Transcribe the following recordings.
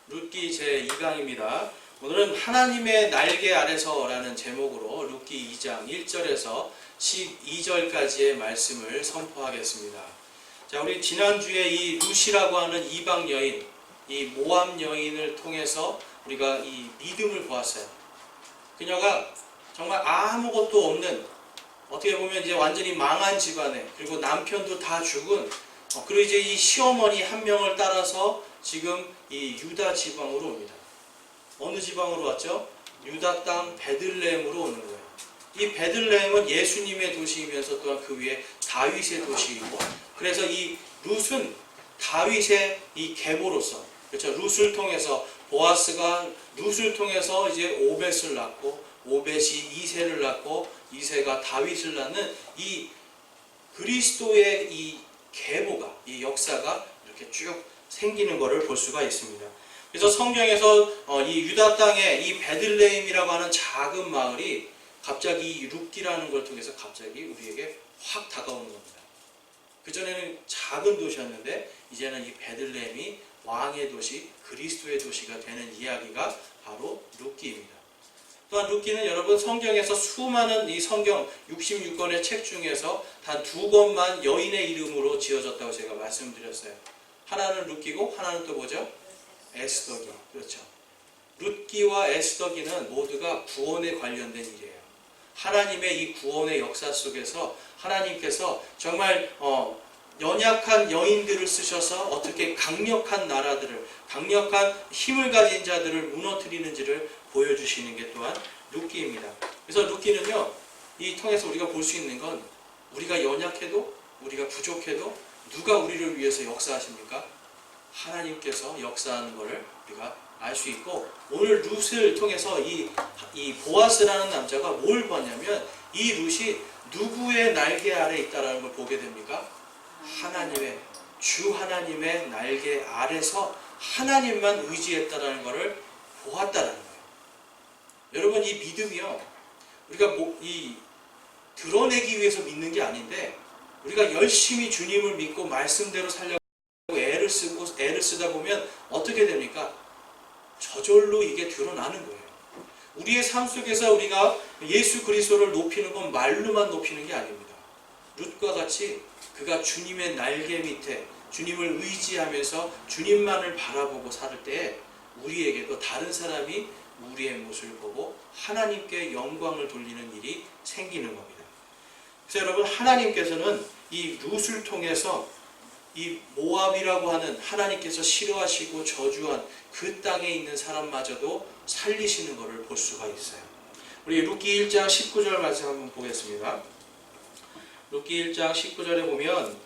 룻기 제2강입니다. 오늘은 하나님의 날개 아래서라는 제목으로 룻기 2장 1절에서 12절까지의 말씀을 선포하겠습니다. 자, 우리 지난주에 이 룻이라고 하는 이방 여인, 이 모압 여인을 통해서 우리가 이 믿음을 보았어요. 그녀가 정말 아무것도 없는, 어떻게 보면 이제 완전히 망한 집안에, 그리고 남편도 다 죽은, 그리고 이제 이 시어머니 한 명을 따라서 지금 이 유다 지방으로 옵니다. 어느 지방으로 왔죠? 유다 땅 베들레헴으로 오는 거예요. 이 베들레헴은 예수님의 도시이면서 또한 그 위에 다윗의 도시이고, 그래서 이 룻은 다윗의 이 계보로서, 그렇죠? 룻을 통해서 보아스가 룻을 통해서 이제 오벳을 낳고, 오벳이 이새를 낳고, 이새가 다윗을 낳는 이 그리스도의 이 계보가, 이 역사가 이렇게 쭉 생기는 것을 볼 수가 있습니다. 그래서 성경에서 이 유다 땅에 이 베들레헴이라고 하는 작은 마을이 갑자기 이 룻기라는 걸 통해서 갑자기 우리에게 확 다가오는 겁니다. 그전에는 작은 도시였는데 이제는 이 베들레헴이 왕의 도시, 그리스도의 도시가 되는 이야기가 바로 룻기입니다. 또한 룻기는 여러분 성경에서 수많은 이 성경 66권의 책 중에서 단 2권만 여인의 이름으로 지어졌다고 제가 말씀드렸어요. 하나는 룻기고 하나는 또 뭐죠? 에스더기. 그렇죠. 룻기와 에스더기는 모두가 구원에 관련된 일이에요. 하나님의 이 구원의 역사 속에서 하나님께서 정말 연약한 여인들을 쓰셔서 어떻게 강력한 나라들을, 강력한 힘을 가진 자들을 무너뜨리는지를 보여주시는 게 또한 룻기입니다. 그래서 룻기는요, 이 통해서 우리가 볼 수 있는 건 우리가 연약해도, 우리가 부족해도 누가 우리를 위해서 역사하십니까? 하나님께서 역사하는 것을 우리가 알 수 있고, 오늘 룻을 통해서 이 보아스라는 남자가 뭘 봤냐면 이 룻이 누구의 날개 아래 있다라는 걸 보게 됩니까? 하나님의, 주 하나님의 날개 아래서 하나님만 의지했다라는 것을 보았다라는 거예요. 여러분, 이 믿음이요, 우리가 드러내기 위해서 믿는 게 아닌데, 우리가 열심히 주님을 믿고 말씀대로 살려고 애를 쓰다 보면 어떻게 됩니까? 저절로 이게 드러나는 거예요. 우리의 삶 속에서 우리가 예수 그리스도를 높이는 건 말로만 높이는 게 아닙니다. 룻과 같이 그가 주님의 날개 밑에 주님을 의지하면서 주님만을 바라보고 살 때 우리에게도 다른 사람이 우리의 모습을 보고 하나님께 영광을 돌리는 일이 생기는 겁니다. 그래서 여러분, 하나님께서는 이 룻을 통해서 이 모압이라고 하는 하나님께서 싫어하시고 저주한 그 땅에 있는 사람마저도 살리시는 것을 볼 수가 있어요. 우리 룻기 1장 19절 말씀 한번 보겠습니다. 룻기 1장 19절에 보면,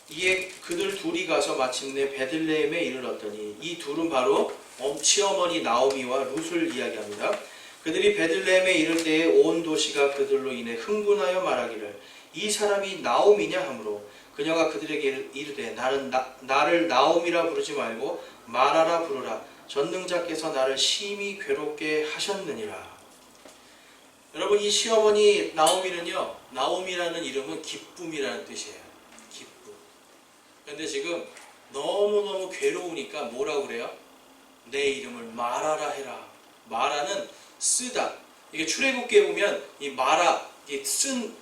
이에 그들 둘이 가서 마침내 베들레헴에 이르렀더니, 이 둘은 바로 시어머니 나오미와 룻을 이야기합니다. 그들이 베들레헴에 이를 때에 온 도시가 그들로 인해 흥분하여 말하기를, 이 사람이 나오미냐 하므로 그녀가 그들에게 이르되, 나를 나오미라 부르지 말고 마라라 부르라. 전능자께서 나를 심히 괴롭게 하셨느니라. 여러분, 이 시어머니 나오미는요, 나오미라는 이름은 기쁨이라는 뜻이에요. 기쁨. 그런데 지금 너무너무 괴로우니까 뭐라고 그래요? 내 이름을 마라라 해라. 마라는 쓰다. 이게 출애굽기에 보면 이 마라, 이게 쓴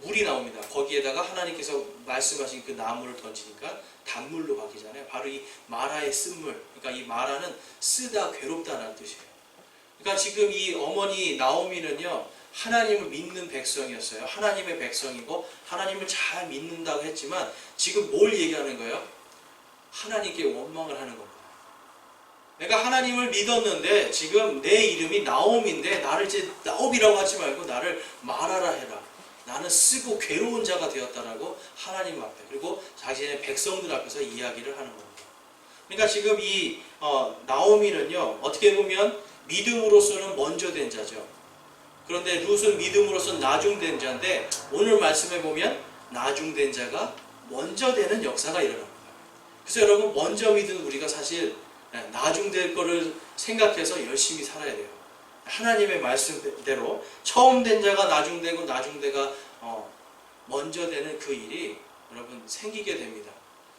물이 나옵니다. 거기에다가 하나님께서 말씀하신 그 나무를 던지니까 단물로 바뀌잖아요. 바로 이 마라의 쓴물. 그러니까 이 마라는 쓰다, 괴롭다라는 뜻이에요. 그러니까 지금 이 어머니 나오미는요, 하나님을 믿는 백성이었어요. 하나님의 백성이고 하나님을 잘 믿는다고 했지만 지금 뭘 얘기하는 거예요? 하나님께 원망을 하는 겁니다. 내가 하나님을 믿었는데 지금 내 이름이 나옴인데 나를 이제 나옴이라고 하지 말고 나를 마라라 해라. 나는 쓰고 괴로운 자가 되었다라고 하나님 앞에, 그리고 자신의 백성들 앞에서 이야기를 하는 겁니다. 그러니까 지금 이 나오미는요, 어떻게 보면 믿음으로서는 먼저 된 자죠. 그런데 룻은 믿음으로서는 나중된 자인데, 오늘 말씀에 보면 나중된 자가 먼저 되는 역사가 일어납니다. 그래서 여러분, 먼저 믿은 우리가 사실 나중될 거를 생각해서 열심히 살아야 돼요. 하나님의 말씀대로 처음 된 자가 나중되고 나중대가 먼저 되는 그 일이 여러분 생기게 됩니다.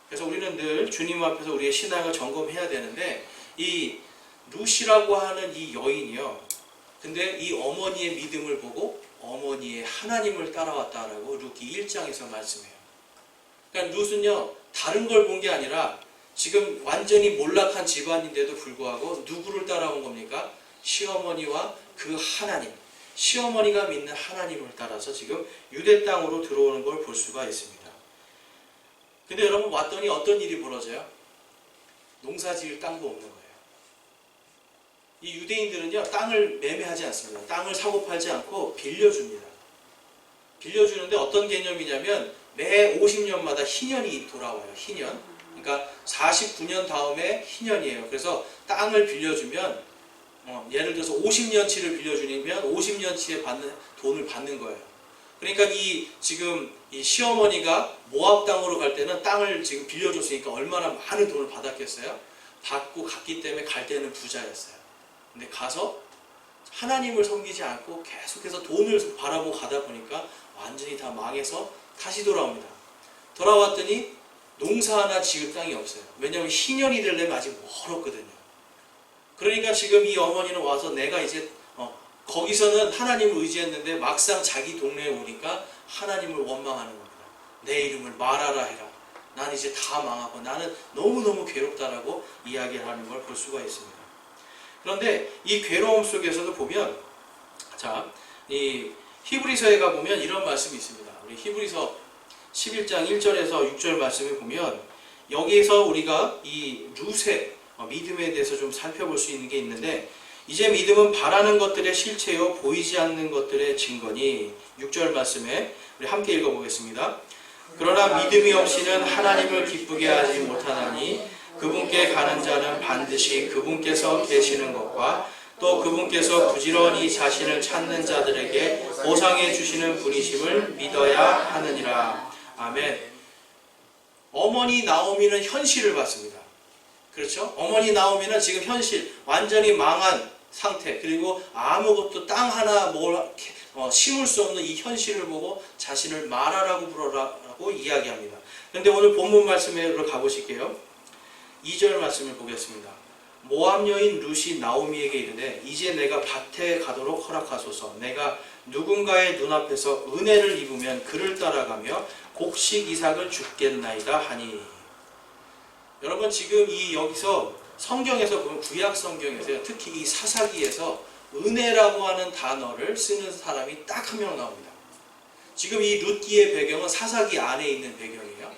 그래서 우리는 늘 주님 앞에서 우리의 신앙을 점검해야 되는데, 이 룻이라고 하는 이 여인이요. 근데 이 어머니의 믿음을 보고 어머니의 하나님을 따라왔다라고 룻기 1장에서 말씀해요. 그러니까 룻은요, 다른 걸 본 게 아니라 지금 완전히 몰락한 집안인데도 불구하고 누구를 따라온 겁니까? 시어머니와 그 하나님, 시어머니가 믿는 하나님을 따라서 지금 유대 땅으로 들어오는 걸 볼 수가 있습니다. 근데 여러분 왔더니 어떤 일이 벌어져요? 농사 지을 땅도 없는 거예요. 이 유대인들은요, 땅을 매매하지 않습니다. 땅을 사고 팔지 않고 빌려줍니다. 빌려주는데 어떤 개념이냐면 매 50년마다 희년이 돌아와요. 희년. 그러니까 49년 다음에 희년이에요. 그래서 땅을 빌려주면 예를 들어서 50년치를 빌려주면 50년치에 돈을 받는 거예요. 그러니까 지금 이 시어머니가 모압 땅으로 갈 때는 땅을 지금 빌려줬으니까 얼마나 많은 돈을 받았겠어요? 받고 갔기 때문에 갈 때는 부자였어요. 근데 가서 하나님을 섬기지 않고 계속해서 돈을 바라보고 가다 보니까 완전히 다 망해서 다시 돌아옵니다. 돌아왔더니 농사 하나 지을 땅이 없어요. 왜냐하면 희년이 되려면 아직 멀었거든요. 그러니까 지금 이 어머니는 와서 내가 이제 거기서는 하나님을 의지했는데 막상 자기 동네에 오니까 하나님을 원망하는 겁니다. 내 이름을 말하라 해라. 난 이제 다 망하고 나는 너무너무 괴롭다라고 이야기를 하는 걸 볼 수가 있습니다. 그런데 이 괴로움 속에서도 보면, 이 히브리서에 가보면 이런 말씀이 있습니다. 우리 히브리서 11장 1절에서 6절 말씀을 보면 여기에서 우리가 이 룻의 믿음에 대해서 좀 살펴볼 수 있는 게 있는데, 이제 믿음은 바라는 것들의 실체요 보이지 않는 것들의 증거니, 6절 말씀에 우리 함께 읽어보겠습니다. 그러나 믿음이 없이는 하나님을 기쁘게 하지 못하나니 그분께 가는 자는 반드시 그분께서 계시는 것과 또 그분께서 부지런히 자신을 찾는 자들에게 보상해 주시는 분이심을 믿어야 하느니라. 아멘. 어머니 나오미는 현실을 봤습니다. 그렇죠? 어머니 나오미는 지금 현실, 완전히 망한 상태, 그리고 아무것도 땅 하나 심을 수 없는 이 현실을 보고 자신을 말하라고 부르라고 이야기합니다. 그런데 오늘 본문 말씀으로 가보실게요. 2절 말씀을 보겠습니다. 모압 여인 룻이 나오미에게 이르되 이제 내가 밭에 가도록 허락하소서. 내가 누군가의 눈앞에서 은혜를 입으면 그를 따라가며 곡식 이삭을 줍겠나이다 하니. 여러분 지금 여기서 성경에서 보면, 구약 성경에서 특히 이 사사기에서 은혜라고 하는 단어를 쓰는 사람이 딱 한 명 나옵니다. 지금 이 룻기의 배경은 사사기 안에 있는 배경이에요.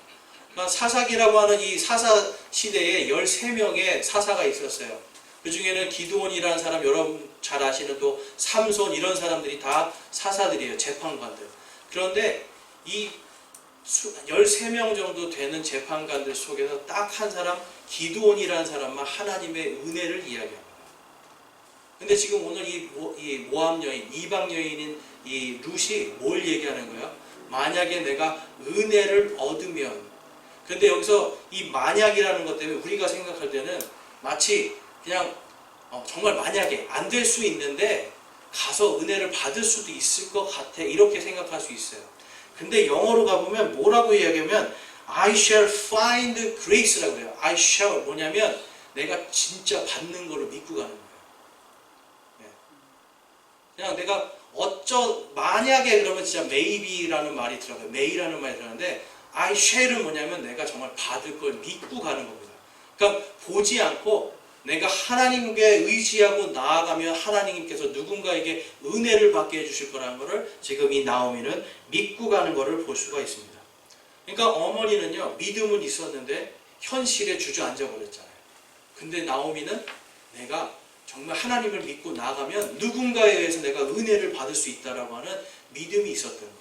그러니까 사사기라고 하는 이 사사 시대에 13명의 사사가 있었어요. 그 중에는 기드온이라는 사람, 여러분 잘 아시는 또 삼손, 이런 사람들이 다 사사들이에요. 재판관들. 그런데 이 13명 정도 되는 재판관들 속에서 딱 한 사람, 기드온이라는 사람만 하나님의 은혜를 이야기합니다. 근데 지금 오늘 이 모압 여인, 이방 여인인 이 룻이 뭘 얘기하는 거예요? 만약에 내가 은혜를 얻으면. 근데 여기서 이 만약이라는 것 때문에 우리가 생각할 때는 마치 그냥 정말 만약에 안 될 수 있는데 가서 은혜를 받을 수도 있을 것 같아, 이렇게 생각할 수 있어요. 근데 영어로 가보면 뭐라고 이야기하면 I shall find grace라고 해요. I shall 뭐냐면 내가 진짜 받는 거를 믿고 가는 거예요. 그냥 내가 만약에 그러면 진짜 maybe라는 말이 들어가요. may라는 말이 들어가는데 I shall은 뭐냐면 내가 정말 받을 걸 믿고 가는 겁니다. 그러니까 보지 않고 내가 하나님께 의지하고 나아가면 하나님께서 누군가에게 은혜를 받게 해주실 거라는 것을 지금 이 나오미는 믿고 가는 것을 볼 수가 있습니다. 그러니까 어머니는요, 믿음은 있었는데 현실에 주저앉아 버렸잖아요. 근데 나오미는 내가 정말 하나님을 믿고 나아가면 누군가에 의해서 내가 은혜를 받을 수 있다라고 하는 믿음이 있었던 거예요.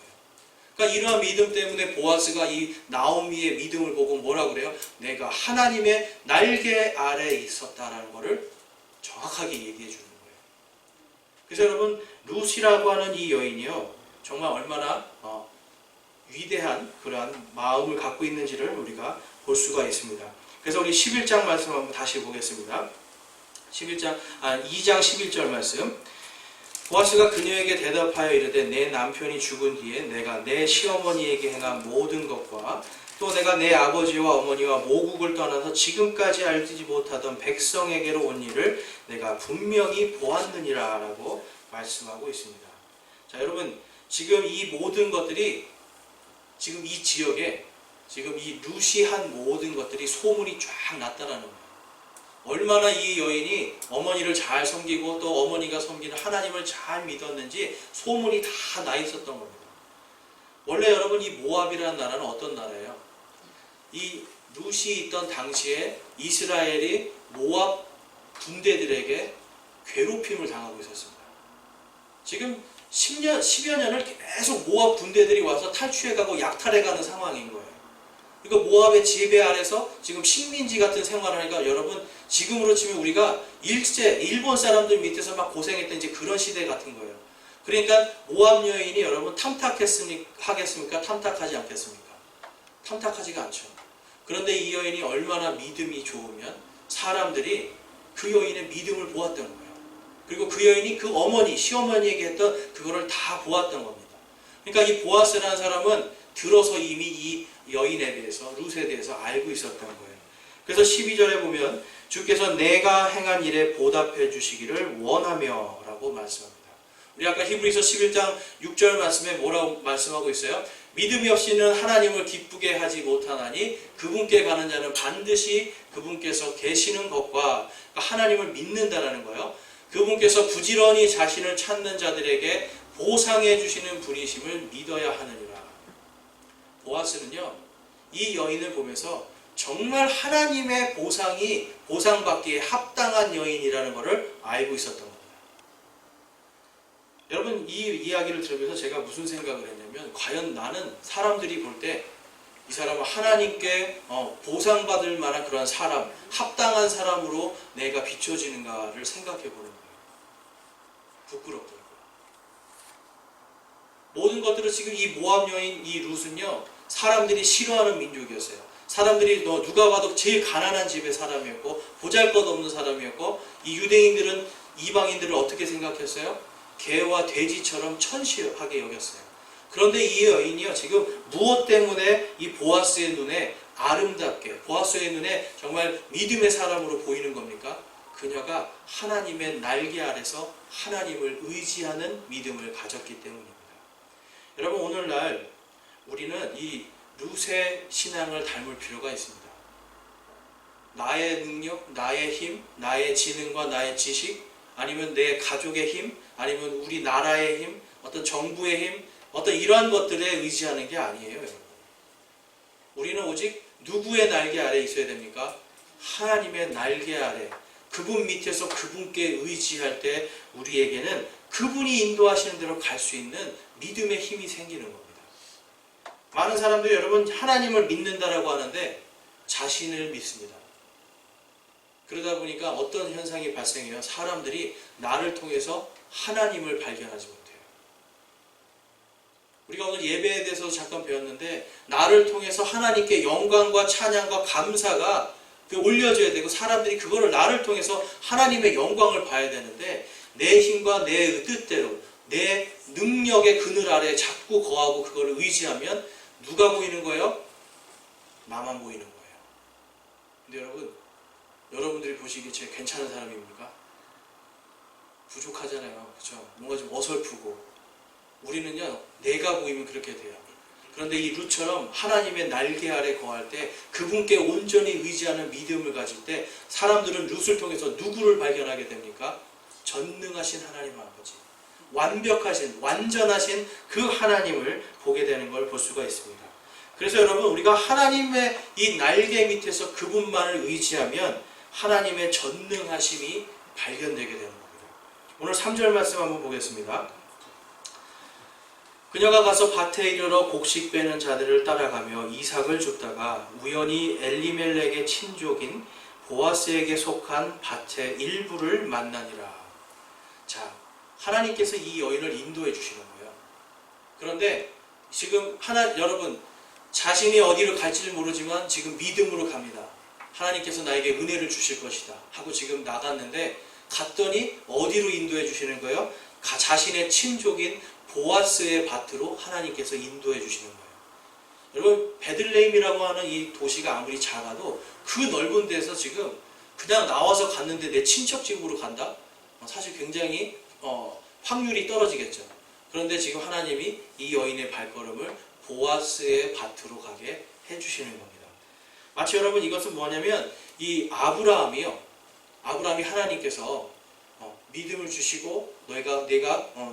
그러니까 이러한 믿음 때문에 보아스가 이 나오미의 믿음을 보고 뭐라고 그래요? 내가 하나님의 날개 아래에 있었다라는 것을 정확하게 얘기해 주는 거예요. 그래서 여러분, 룻이라고 하는 이 여인이요, 정말 얼마나 위대한 그러한 마음을 갖고 있는지를 우리가 볼 수가 있습니다. 그래서 우리 11장 말씀 한번 다시 보겠습니다. 2장 11절 말씀. 보아스가 그녀에게 대답하여 이르되 내 남편이 죽은 뒤에 내가 내 시어머니에게 행한 모든 것과 또 내가 내 아버지와 어머니와 모국을 떠나서 지금까지 알지 못하던 백성에게로 온 일을 내가 분명히 보았느니라 라고 말씀하고 있습니다. 자, 여러분, 지금 이 모든 것들이 지금 이 지역에 지금 이 룻이 한 모든 것들이 소문이 쫙 났다라는 거예요. 얼마나 이 여인이 어머니를 잘 섬기고 또 어머니가 섬기는 하나님을 잘 믿었는지 소문이 다 나 있었던 겁니다. 원래 여러분, 이 모압이라는 나라는 어떤 나라예요? 이 룻이 있던 당시에 이스라엘이 모압 군대들에게 괴롭힘을 당하고 있었습니다. 지금 10여 년을 계속 모압 군대들이 와서 탈취해가고 약탈해가는 상황인 거예요. 그러니까 모압의 지배 아래서 지금 식민지 같은 생활을 하니까 여러분, 지금으로 치면 우리가 일본 사람들 밑에서 막 고생했던 이제 그런 시대 같은 거예요. 그러니까 모압 여인이 여러분 탐탁하겠습니까? 탐탁하지 않겠습니까? 탐탁하지가 않죠. 그런데 이 여인이 얼마나 믿음이 좋으면 사람들이 그 여인의 믿음을 보았던 거예요. 그리고 그 여인이 그 어머니, 시어머니에게 했던 그거를 다 보았던 겁니다. 그러니까 이 보아스라는 사람은 들어서 이미 이 여인에 대해서, 룻에 대해서 알고 있었던 거예요. 그래서 12절에 보면 주께서 내가 행한 일에 보답해 주시기를 원하며 라고 말씀합니다. 우리 아까 히브리서 11장 6절 말씀에 뭐라고 말씀하고 있어요? 믿음이 없이는 하나님을 기쁘게 하지 못하나니 그분께 가는 자는 반드시 그분께서 계시는 것과 하나님을 믿는다라는 거예요. 그분께서 부지런히 자신을 찾는 자들에게 보상해 주시는 분이심을 믿어야 하느니라. 보아스는요, 이 여인을 보면서 정말 하나님의 보상받기에 합당한 여인이라는 것을 알고 있었던 겁니다. 여러분, 이 이야기를 들으면서 제가 무슨 생각을 했냐면, 과연 나는 사람들이 볼 때 이 사람은 하나님께 보상받을 만한 그런 사람, 합당한 사람으로 내가 비춰지는가를 생각해 보는 거예요. 부끄럽더라고요. 모든 것들을 지금 이 모압 여인 이 룻은요, 사람들이 싫어하는 민족이었어요. 사람들이 누가 봐도 제일 가난한 집의 사람이었고 보잘것없는 사람이었고, 이 유대인들은 이방인들을 어떻게 생각했어요? 개와 돼지처럼 천시하게 여겼어요. 그런데 이 여인이요, 지금 무엇 때문에 이 보아스의 눈에 아름답게, 보아스의 눈에 정말 믿음의 사람으로 보이는 겁니까? 그녀가 하나님의 날개 아래서 하나님을 의지하는 믿음을 가졌기 때문입니다. 여러분, 오늘날 우리는 이 룻의 신앙을 닮을 필요가 있습니다. 나의 능력, 나의 힘, 나의 지능과 나의 지식, 아니면 내 가족의 힘, 아니면 우리 나라의 힘, 어떤 정부의 힘, 어떤 이러한 것들에 의지하는 게 아니에요, 여러분. 우리는 오직 누구의 날개 아래 있어야 됩니까? 하나님의 날개 아래, 그분 밑에서 그분께 의지할 때 우리에게는 그분이 인도하시는 대로 갈 수 있는 믿음의 힘이 생기는 겁니다. 많은 사람들이 여러분 하나님을 믿는다라고 하는데 자신을 믿습니다. 그러다 보니까 어떤 현상이 발생해요? 사람들이 나를 통해서 하나님을 발견하지 못해요. 우리가 오늘 예배에 대해서 잠깐 배웠는데, 나를 통해서 하나님께 영광과 찬양과 감사가 올려져야 되고, 사람들이 그거를 나를 통해서 하나님의 영광을 봐야 되는데, 내 힘과 내 뜻대로 내 능력의 그늘 아래 자꾸 거하고 그걸 의지하면 누가 보이는 거예요? 나만 보이는 거예요. 근데 여러분, 여러분들이 보시기에 제일 괜찮은 사람입니까? 부족하잖아요. 그렇죠? 뭔가 좀 어설프고. 우리는요, 내가 보이면 그렇게 돼요. 그런데 이 룻처럼 하나님의 날개 아래 거할 때, 그분께 온전히 의지하는 믿음을 가질 때, 사람들은 룻을 통해서 누구를 발견하게 됩니까? 전능하신 하나님 아버지, 완벽하신, 완전하신 그 하나님을 보게 되는 걸 볼 수가 있습니다. 그래서 여러분, 우리가 하나님의 이 날개 밑에서 그분만을 의지하면 하나님의 전능하심이 발견되게 되는 겁니다. 오늘 3절 말씀 한번 보겠습니다. 그녀가 가서 밭에 이르러 곡식 빼는 자들을 따라가며 이삭을 줍다가 우연히 엘리멜렉의 친족인 보아스에게 속한 밭의 일부를 만나니라. 자, 하나님께서 이 여인을 인도해 주시는 거예요. 그런데 지금 여러분, 자신이 어디로 갈지를 모르지만 지금 믿음으로 갑니다. 하나님께서 나에게 은혜를 주실 것이다 하고 지금 나갔는데, 갔더니 어디로 인도해 주시는 거예요? 자신의 친족인 보아스의 밭으로 하나님께서 인도해 주시는 거예요. 여러분 베들레헴이라고 하는 이 도시가 아무리 작아도 그 넓은 데서 지금 그냥 나와서 갔는데 내 친척 집으로 간다? 사실 굉장히 확률이 떨어지겠죠. 그런데 지금 하나님이 이 여인의 발걸음을 보아스의 밭으로 가게 해주시는 겁니다. 마치 여러분 이것은 뭐냐면 이 아브라함이 하나님께서 믿음을 주시고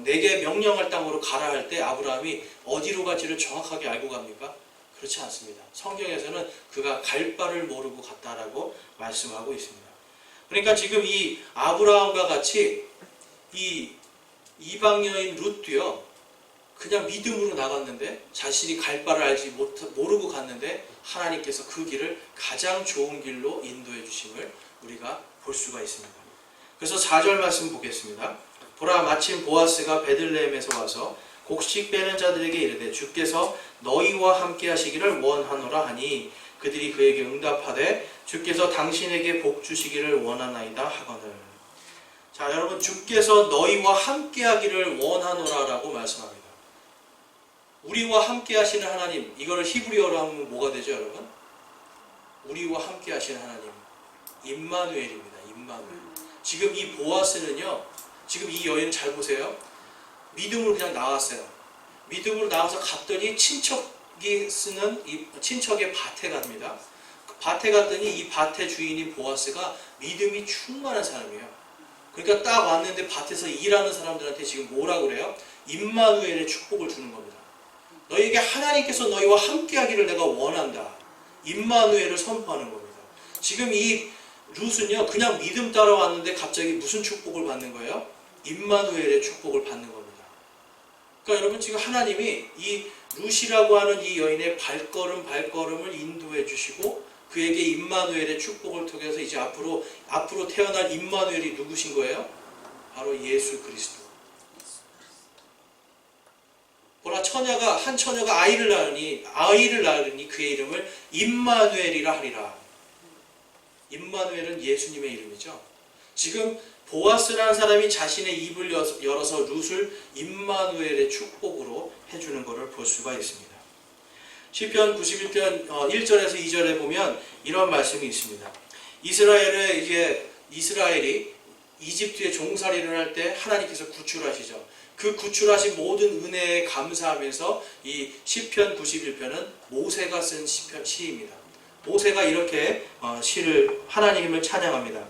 내게 명령할 땅으로 가라 할 때 아브라함이 어디로 갈지를 정확하게 알고 갑니까? 그렇지 않습니다. 성경에서는 그가 갈 바를 모르고 갔다라고 말씀하고 있습니다. 그러니까 지금 이 아브라함과 같이 이 이방 여인 룻도요, 그냥 믿음으로 나갔는데 자신이 갈 바를 모르고 갔는데 하나님께서 그 길을 가장 좋은 길로 인도해 주심을 우리가 볼 수가 있습니다. 그래서 4절 말씀 보겠습니다. 보라, 마침 보아스가 베들레헴에서 와서 곡식 빼는 자들에게 이르되 주께서 너희와 함께 하시기를 원하노라 하니 그들이 그에게 응답하되 주께서 당신에게 복 주시기를 원하나이다 하거늘. 자, 여러분, 주께서 너희와 함께 하기를 원하노라 라고 말씀합니다. 우리와 함께 하시는 하나님, 이거를 히브리어로 하면 뭐가 되죠, 여러분? 우리와 함께 하시는 하나님, 임마누엘입니다. 임마누엘. 지금 이 보아스는요, 지금 이 여인 잘 보세요. 믿음으로 그냥 나왔어요. 믿음으로 나와서 갔더니 친척이 쓰는 이 친척의 밭에 갑니다. 그 밭에 갔더니 이 밭의 주인인 보아스가 믿음이 충만한 사람이에요. 그러니까 딱 왔는데 밭에서 일하는 사람들한테 지금 뭐라고 그래요? 임마누엘의 축복을 주는 겁니다. 너희에게 하나님께서 너희와 함께 하기를 내가 원한다. 임마누엘을 선포하는 겁니다. 지금 이 룻은요, 그냥 믿음 따라 왔는데 갑자기 무슨 축복을 받는 거예요? 임마누엘의 축복을 받는 겁니다. 그러니까 여러분, 지금 하나님이 이 룻이라고 하는 이 여인의 발걸음을 인도해 주시고 그에게 임마누엘의 축복을 통해서 이제 앞으로 태어날 임마누엘이 누구신 거예요? 바로 예수 그리스도. 보라, 한 처녀가 아이를 낳으니 그의 이름을 임마누엘이라 하리라. 임마누엘은 예수님의 이름이죠. 지금 보아스라는 사람이 자신의 입을 열어서 룻을 임마누엘의 축복으로 해주는 것을 볼 수가 있습니다. 시편 91편 1절에서 2절에 보면 이런 말씀이 있습니다. 이스라엘이 이집트의 종살이를 할 때 하나님께서 구출하시죠. 그 구출하신 모든 은혜에 감사하면서 이 시편 91편은 모세가 쓴 시입니다. 모세가 이렇게 하나님을 찬양합니다.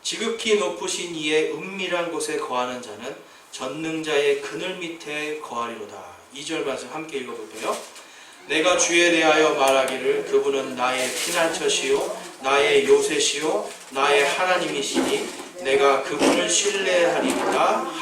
지극히 높으신 이의 은밀한 곳에 거하는 자는 전능자의 그늘 밑에 거하리로다. 2절 말씀 함께 읽어볼게요. 내가 주에 대하여 말하기를 그분은 나의 피난처시요 나의 요새시요 나의 하나님이시니 내가 그분을 신뢰하리로다.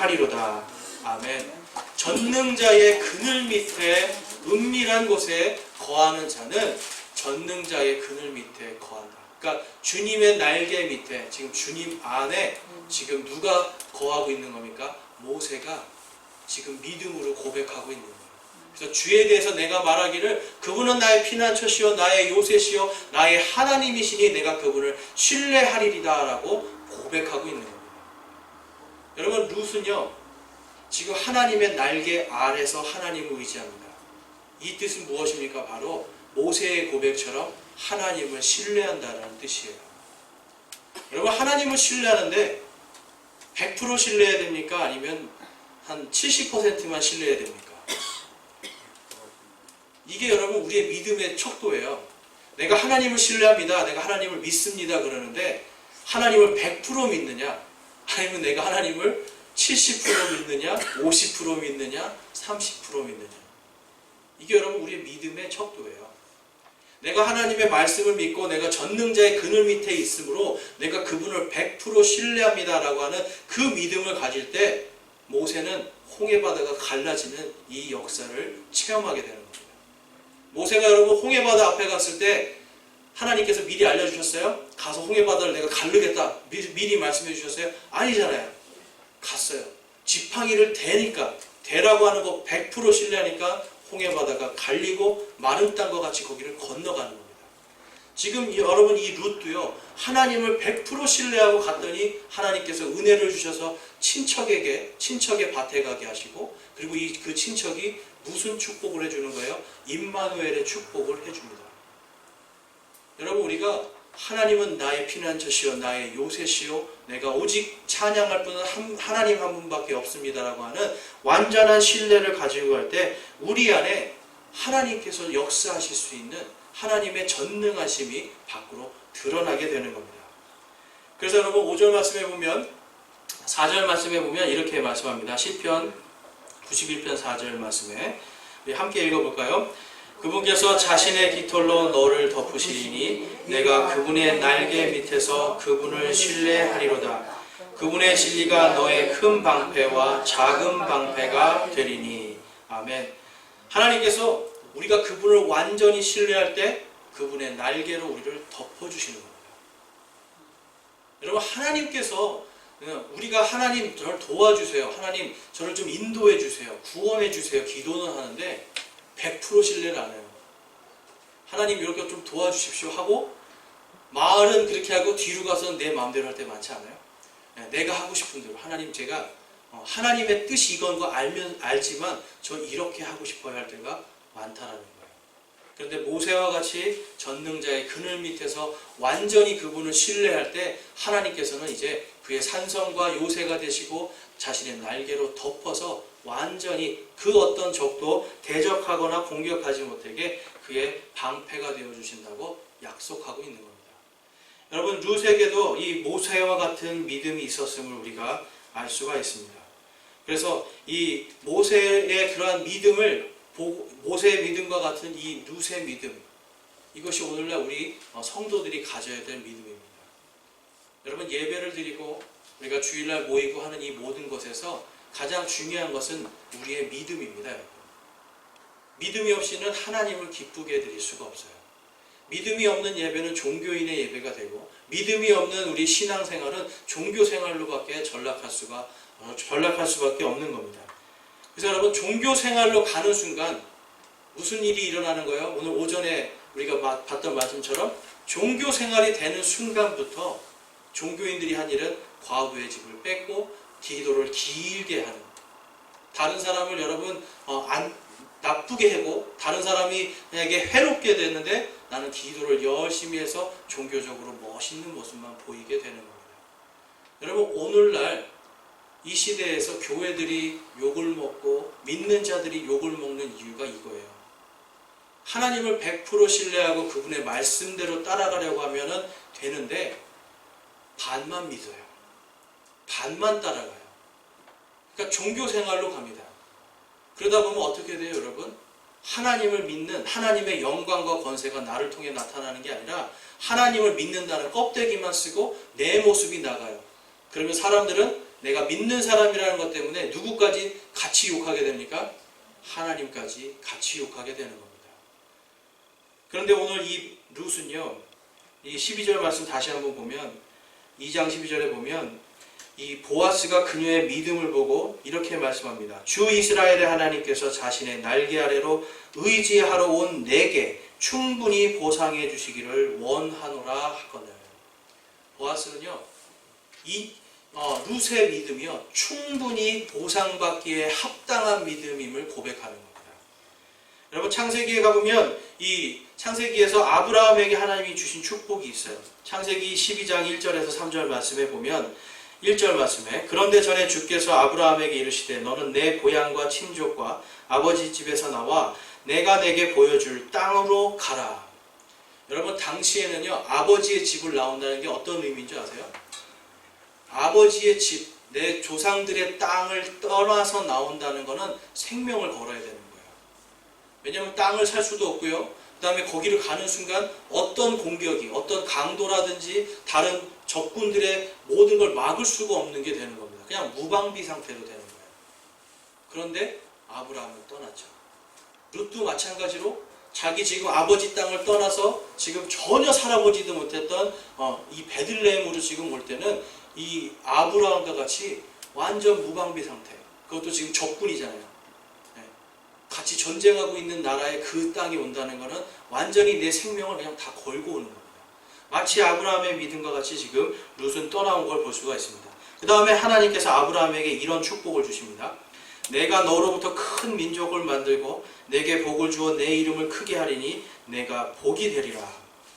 아멘. 전능자의 그늘 밑에 은밀한 곳에 거하는 자는 전능자의 그늘 밑에 거한다. 그러니까 주님의 날개 밑에, 지금 주님 안에 지금 누가 거하고 있는 겁니까? 모세가 지금 믿음으로 고백하고 있는 거예요. 그래서 주에 대해서 내가 말하기를 그분은 나의 피난처시요 나의 요새시요 나의 하나님이시니 내가 그분을 신뢰하리이다 라고 고백하고 있는 겁니다. 여러분, 룻은요 지금 하나님의 날개 아래서 하나님을 의지합니다. 이 뜻은 무엇입니까? 바로 모세의 고백처럼 하나님을 신뢰한다는 뜻이에요. 여러분, 하나님을 신뢰하는데 100% 신뢰해야 됩니까? 아니면 한 70%만 신뢰해야 됩니까? 이게 여러분 우리의 믿음의 척도예요. 내가 하나님을 신뢰합니다. 내가 하나님을 믿습니다. 그러는데 하나님을 100% 믿느냐? 아니면 내가 하나님을 70% 믿느냐? 50% 믿느냐? 30% 믿느냐? 이게 여러분 우리의 믿음의 척도예요. 내가 하나님의 말씀을 믿고 내가 전능자의 그늘 밑에 있으므로 내가 그분을 100% 신뢰합니다 라고 하는 그 믿음을 가질 때 모세는 홍해바다가 갈라지는 이 역사를 체험하게 되는 겁니다. 모세가 여러분 홍해바다 앞에 갔을 때 하나님께서 미리 알려주셨어요? 가서 홍해바다를 내가 가르겠다 미리 말씀해 주셨어요? 아니잖아요. 갔어요. 지팡이를 대라고 하는 거 100% 신뢰하니까 홍해바다가 갈리고 마른 땅과 같이 거기를 건너가는 겁니다. 지금 여러분 이 룻도요, 하나님을 100% 신뢰하고 갔더니 하나님께서 은혜를 주셔서 친척의 밭에 가게 하시고, 그리고 그 친척이 무슨 축복을 해주는 거예요? 임마누엘의 축복을 해줍니다. 여러분, 우리가 하나님은 나의 피난처시요 나의 요새시요 내가 오직 찬양할 분은 하나님 한 분밖에 없습니다라고 하는 완전한 신뢰를 가지고 갈 때 우리 안에 하나님께서 역사하실 수 있는 하나님의 전능하심이 밖으로 드러나게 되는 겁니다. 그래서 여러분 5절 말씀에 보면, 4절 말씀에 보면 이렇게 말씀합니다. 시편 91편 4절 말씀에 우리 함께 읽어볼까요? 그분께서 자신의 깃털로 너를 덮으시리니 내가 그분의 날개 밑에서 그분을 신뢰하리로다. 그분의 진리가 너의 큰 방패와 작은 방패가 되리니. 아멘. 하나님께서 우리가 그분을 완전히 신뢰할 때 그분의 날개로 우리를 덮어주시는 겁니다. 여러분, 하나님께서 우리가 하나님 저를 도와주세요, 하나님 저를 좀 인도해 주세요, 구원해 주세요 기도는 하는데 100% 신뢰를 안 해요. 하나님 이렇게 좀 도와주십시오 하고 말은 그렇게 하고 뒤로 가서 내 마음대로 할 때 많지 않아요? 내가 하고 싶은 대로 하나님 제가 하나님의 뜻이 이건 거 알지만 저 이렇게 하고 싶어야 할 때가 많다라는 거예요. 그런데 모세와 같이 전능자의 그늘 밑에서 완전히 그분을 신뢰할 때 하나님께서는 이제 그의 산성과 요새가 되시고 자신의 날개로 덮어서 완전히 그 어떤 적도 대적하거나 공격하지 못하게 그의 방패가 되어주신다고 약속하고 있는 겁니다. 여러분, 룻에게도 이 모세와 같은 믿음이 있었음을 우리가 알 수가 있습니다. 그래서 이 모세의 그러한 믿음을 모세의 믿음과 같은 이 룻의 믿음, 이것이 오늘날 우리 성도들이 가져야 될 믿음입니다. 여러분, 예배를 드리고 우리가 주일날 모이고 하는 이 모든 것에서 가장 중요한 것은 우리의 믿음입니다. 여러분. 믿음이 없이는 하나님을 기쁘게 해드릴 수가 없어요. 믿음이 없는 예배는 종교인의 예배가 되고, 믿음이 없는 우리 신앙생활은 종교생활로밖에 전락할 수밖에 없는 겁니다. 그래서 여러분, 종교생활로 가는 순간 무슨 일이 일어나는 거예요? 오늘 오전에 우리가 봤던 말씀처럼 종교생활이 되는 순간부터 종교인들이 한 일은 과부의 집을 뺏고 기도를 길게 하는, 다른 사람을 여러분 나쁘게 하고 다른 사람에게 해롭게 됐는데 나는 기도를 열심히 해서 종교적으로 멋있는 모습만 보이게 되는 겁니다. 여러분, 오늘날 이 시대에서 교회들이 욕을 먹고 믿는 자들이 욕을 먹는 이유가 이거예요. 하나님을 100% 신뢰하고 그분의 말씀대로 따라가려고 하면은 되는데 반만 믿어요. 반만 따라가요. 그러니까 종교생활로 갑니다. 그러다 보면 어떻게 돼요, 여러분? 하나님을 믿는 하나님의 영광과 권세가 나를 통해 나타나는 게 아니라 하나님을 믿는다는 껍데기만 쓰고 내 모습이 나가요. 그러면 사람들은 내가 믿는 사람이라는 것 때문에 누구까지 같이 욕하게 됩니까? 하나님까지 같이 욕하게 되는 겁니다. 그런데 오늘 이 룻은요, 이 12절 말씀 다시 한번 보면 2장 12절에 보면 이 보아스가 그녀의 믿음을 보고 이렇게 말씀합니다. 주 이스라엘의 하나님께서 자신의 날개 아래로 의지하러 온 내게 충분히 보상해 주시기를 원하노라 하거늘. 보아스는요, 이 룻의 믿음이요, 충분히 보상받기에 합당한 믿음임을 고백하는 겁니다. 여러분, 창세기에 가보면 이 창세기에서 아브라함에게 하나님이 주신 축복이 있어요. 창세기 12장 1절에서 3절 말씀에 보면 1절 말씀에 그런데 전에 주께서 아브라함에게 이르시되 너는 내 고향과 친족과 아버지 집에서 나와 내가 내게 보여줄 땅으로 가라. 여러분, 당시에는요, 아버지의 집을 나온다는 게 어떤 의미인 줄 아세요? 아버지의 집, 내 조상들의 땅을 떠나서 나온다는 것은 생명을 걸어야 되는 거예요. 왜냐하면 땅을 살 수도 없고요, 그 다음에 거기를 가는 순간 어떤 공격이, 어떤 강도라든지 다른 적군들의 모든 걸 막을 수가 없는 게 되는 겁니다. 그냥 무방비 상태로 되는 거예요. 그런데 아브라함은 떠났죠. 룻도 마찬가지로 자기 지금 아버지 땅을 떠나서 지금 전혀 살아보지도 못했던 이 베들레헴으로 지금 올 때는 이 아브라함과 같이 완전 무방비 상태, 그것도 지금 적군이잖아요. 같이 전쟁하고 있는 나라에 그 땅이 온다는 것은 완전히 내 생명을 그냥 다 걸고 오는 겁니다. 마치 아브라함의 믿음과 같이 지금 룻은 떠나온 걸 볼 수가 있습니다. 그 다음에 하나님께서 아브라함에게 이런 축복을 주십니다. 내가 너로부터 큰 민족을 만들고 내게 복을 주어 내 이름을 크게 하리니 내가 복이 되리라.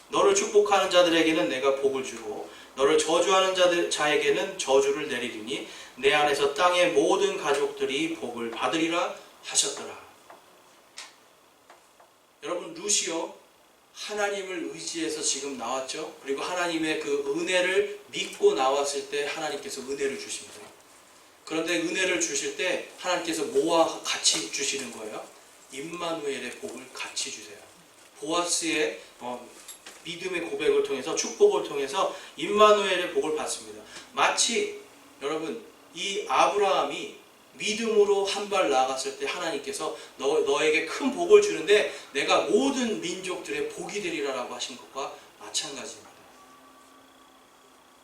너를 축복하는 자들에게는 내가 복을 주고 너를 저주하는 자에게는 저주를 내리리니 내 안에서 땅의 모든 가족들이 복을 받으리라 하셨더라. 여러분, 룻이요, 하나님을 의지해서 지금 나왔죠. 그리고 하나님의 그 은혜를 믿고 나왔을 때 하나님께서 은혜를 주십니다. 그런데 은혜를 주실 때 하나님께서 뭐와 같이 주시는 거예요? 임마누엘의 복을 같이 주세요. 보아스의 믿음의 고백을 통해서, 축복을 통해서 임마누엘의 복을 받습니다. 마치 여러분, 이 아브라함이 믿음으로 한 발 나아갔을 때 하나님께서 너에게 큰 복을 주는데 내가 모든 민족들의 복이 되리라라고 하신 것과 마찬가지입니다.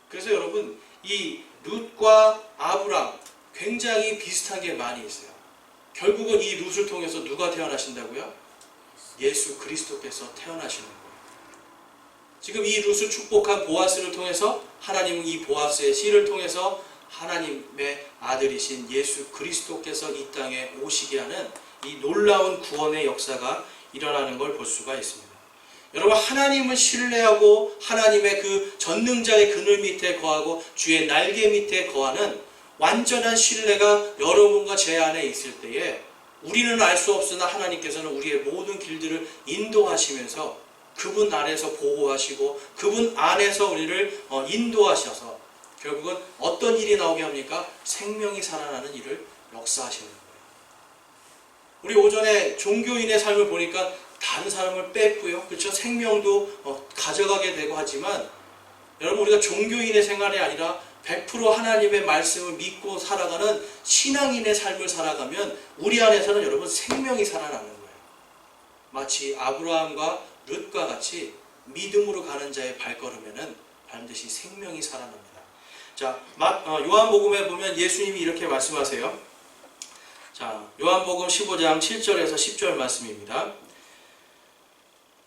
그래서 여러분, 이 룻과 아브라함 굉장히 비슷한 게 많이 있어요. 결국은 이 룻을 통해서 누가 태어나신다고요? 예수 그리스도께서 태어나시는 거예요. 지금 이 룻을 축복한 보아스를 통해서 하나님은 이 보아스의 씨를 통해서 하나님의 아들이신 예수 그리스도께서 이 땅에 오시게 하는 이 놀라운 구원의 역사가 일어나는 걸 볼 수가 있습니다. 여러분, 하나님을 신뢰하고 하나님의 그 전능자의 그늘 밑에 거하고 주의 날개 밑에 거하는 완전한 신뢰가 여러분과 제 안에 있을 때에 우리는 알 수 없으나 하나님께서는 우리의 모든 길들을 인도하시면서 그분 안에서 보호하시고 그분 안에서 우리를 인도하셔서 결국은 어떤 일이 나오게 합니까? 생명이 살아나는 일을 역사하시는 거예요. 우리 오전에 종교인의 삶을 보니까 다른 사람을 뺐고요. 그렇죠? 생명도 가져가게 되고 하지만 여러분, 우리가 종교인의 생활이 아니라 100% 하나님의 말씀을 믿고 살아가는 신앙인의 삶을 살아가면 우리 안에서는 여러분 생명이 살아나는 거예요. 마치 아브라함과 룻과 같이 믿음으로 가는 자의 발걸음에는 반드시 생명이 살아납니다. 자, 요한복음에 보면 예수님이 이렇게 말씀하세요. 자, 요한복음 15장 7절에서 10절 말씀입니다.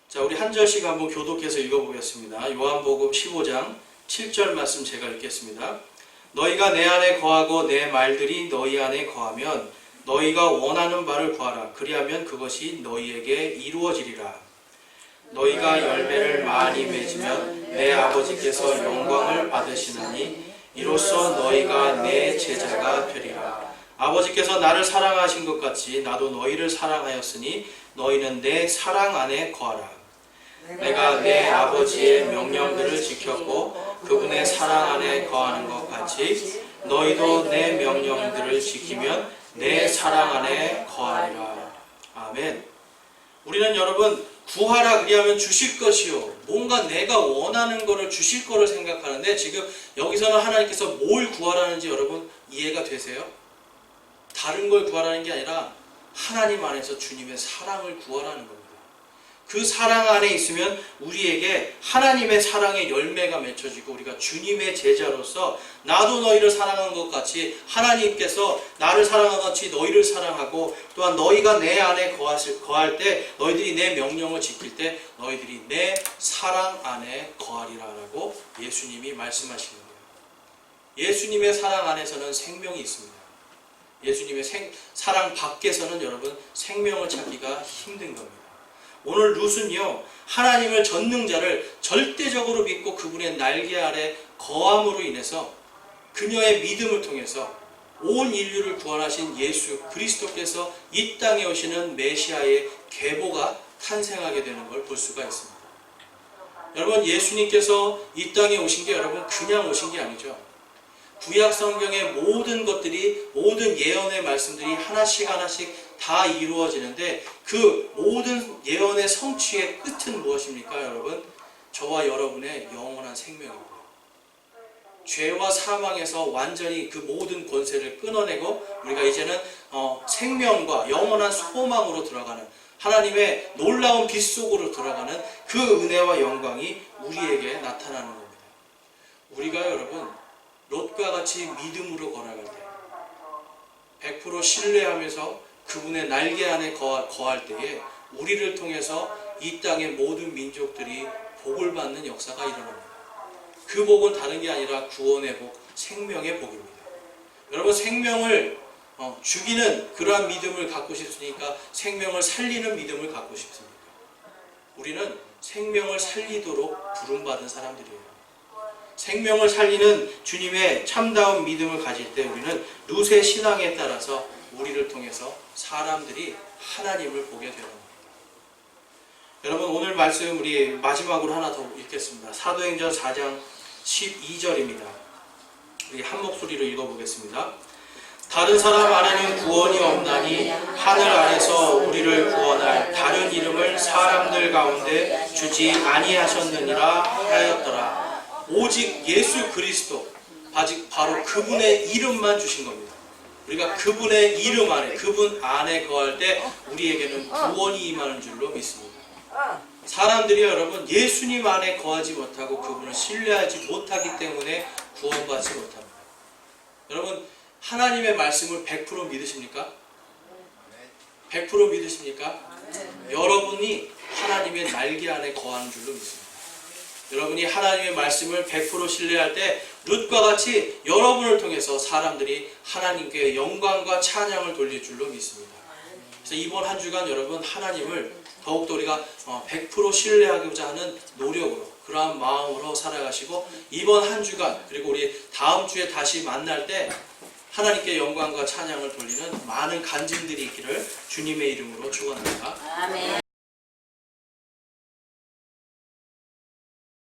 자, 우리 한 절씩 한번 교독해서 읽어보겠습니다. 요한복음 15장 7절 말씀 제가 읽겠습니다. 너희가 내 안에 거하고 내 말들이 너희 안에 거하면 너희가 원하는 바를 구하라. 그리하면 그것이 너희에게 이루어지리라. 너희가 열매를 많이 맺으면 내 아버지께서 영광을 받으시나니 이로써 너희가 내 제자가 되리라. 아버지께서 나를 사랑하신 것 같이 나도 너희를 사랑하였으니 너희는 내 사랑 안에 거하라. 내가 내 아버지의 명령들을 지켰고 그분의 사랑 안에 거하는 것 같이 너희도 내 명령들을 지키면 내 사랑 안에 거하리라. 아멘. 우리는 여러분, 구하라 그리하면 주실 것이요, 뭔가 내가 원하는 것을 주실 거를 생각하는데 지금 여기서는 하나님께서 뭘 구하라는지 여러분 이해가 되세요? 다른 걸 구하라는 게 아니라 하나님 안에서 주님의 사랑을 구하라는 겁니다. 그 사랑 안에 있으면 우리에게 하나님의 사랑의 열매가 맺혀지고 우리가 주님의 제자로서 나도 너희를 사랑한 것 같이 하나님께서 나를 사랑한 것 같이 너희를 사랑하고 또한 너희가 내 안에 거할 때 너희들이 내 명령을 지킬 때 너희들이 내 사랑 안에 거하리라라고 예수님이 말씀하시는 거예요. 예수님의 사랑 안에서는 생명이 있습니다. 예수님의 사랑 밖에서는 여러분 생명을 찾기가 힘든 겁니다. 오늘 룻은요, 하나님을 전능자를 절대적으로 믿고 그분의 날개 아래 거함으로 인해서 그녀의 믿음을 통해서 온 인류를 구원하신 예수 그리스도께서 이 땅에 오시는 메시아의 계보가 탄생하게 되는 걸 볼 수가 있습니다. 여러분, 예수님께서 이 땅에 오신 게 여러분 그냥 오신 게 아니죠. 구약 성경의 모든 것들이, 모든 예언의 말씀들이 하나씩 다 이루어지는데 그 모든 예언의 성취의 끝은 무엇입니까, 여러분? 저와 여러분의 영원한 생명입니다. 죄와 사망에서 완전히 그 모든 권세를 끊어내고 우리가 이제는 생명과 영원한 소망으로 들어가는 하나님의 놀라운 빛 속으로 들어가는 그 은혜와 영광이 우리에게 나타나는 겁니다. 우리가 여러분 롯과 같이 믿음으로 걸어갈 때 100% 신뢰하면서 그분의 날개 안에 거할 때에 우리를 통해서 이 땅의 모든 민족들이 복을 받는 역사가 일어납니다. 그 복은 다른 게 아니라 구원의 복, 생명의 복입니다. 여러분, 생명을 죽이는 그러한 믿음을 갖고 싶으니까 생명을 살리는 믿음을 갖고 싶습니까? 우리는 생명을 살리도록 부름받은 사람들이에요. 생명을 살리는 주님의 참다운 믿음을 가질 때 우리는 룻의 신앙에 따라서 우리를 통해서 사람들이 하나님을 보게 되는 겁니다. 여러분, 오늘 말씀 우리 마지막으로 하나 더 읽겠습니다. 사도행전 4장 12절입니다. 우리 한 목소리로 읽어보겠습니다. 다른 사람 안에는 구원이 없나니 하늘 아래서 우리를 구원할 다른 이름을 사람들 가운데 주지 아니하셨느니라 하였더라. 오직 예수 그리스도, 바로 그분의 이름만 주신 겁니다. 우리가 그분의 이름 안에, 그분 안에 거할 때 우리에게는 구원이 임하는 줄로 믿습니다. 사람들이 여러분 예수님 안에 거하지 못하고 그분을 신뢰하지 못하기 때문에 구원받지 못합니다. 여러분, 하나님의 말씀을 100% 믿으십니까? 100% 믿으십니까? 여러분이 하나님의 날개 안에 거하는 줄로 믿습니다. 여러분이 하나님의 말씀을 100% 신뢰할 때 룻과 같이 여러분을 통해서 사람들이 하나님께 영광과 찬양을 돌릴 줄로 믿습니다. 그래서 이번 한 주간 여러분 하나님을 더욱더 우리가 100% 신뢰하고자 하는 노력으로, 그러한 마음으로 살아가시고 이번 한 주간 그리고 우리 다음 주에 다시 만날 때 하나님께 영광과 찬양을 돌리는 많은 간증들이 있기를 주님의 이름으로 축원합니다. 아멘.